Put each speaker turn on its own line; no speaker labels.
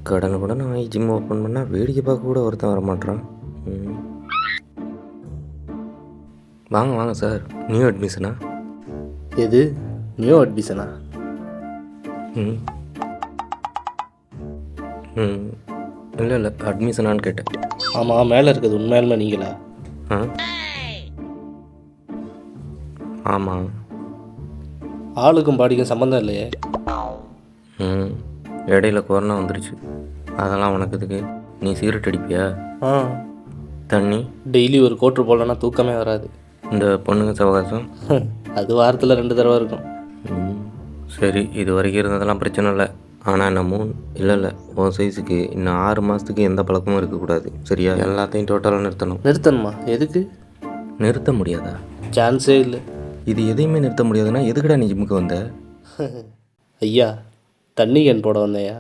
கடனுக்குடன் வாங்கி gym open பண்ணால் வேடிக்கை பார்க்க கூட ஒருத்தன் வரமாட்றான். வாங்க வாங்க சார், நியூ அட்மிஷனா?
எது நியூ அட்மிஷனா?
ம் ம் இல்லை இல்லை, அட்மிஷனான்னு கேட்டேன்.
ஆமாம், மேலே இருக்குது உண்மையாலுமே நீங்களா?
ஆ ஆமாம்.
ஆளுக்கும் பாடிக்கும் சம்மந்தம் இல்லையே.
ம் இடையில கொரோனா வந்துருச்சு, அதெல்லாம் உனக்கு இதுக்கு? நீ சிகரெட் அடிப்பியா?
ஆ,
தண்ணி?
டெய்லி ஒரு கோட்ரு போடலன்னா தூக்கமே வராது.
இந்த பொண்ணுங்க சவகாசம்?
அது வாரத்தில் 2 தடவை இருக்கும்.
சரி, இது வரைக்கும் இருந்ததெல்லாம் பிரச்சனை இல்லை. ஆனால் என்ன 3 இல்லை உன் சைஸுக்கு இன்னும் 6 மாதத்துக்கு எந்த பழக்கமும் இருக்கக்கூடாது, சரியா? எல்லாத்தையும் டோட்டலாக நிறுத்தணும்.
நிறுத்தணுமா? எதுக்கு?
நிறுத்த முடியாதா?
சான்ஸே இல்லை.
இது எதையுமே நிறுத்த முடியாதுன்னா எதுக்குடா நீ ஜிம்முக்கு வந்த?
ஐயா, தண்ணி கேன் போட வந்தேயா.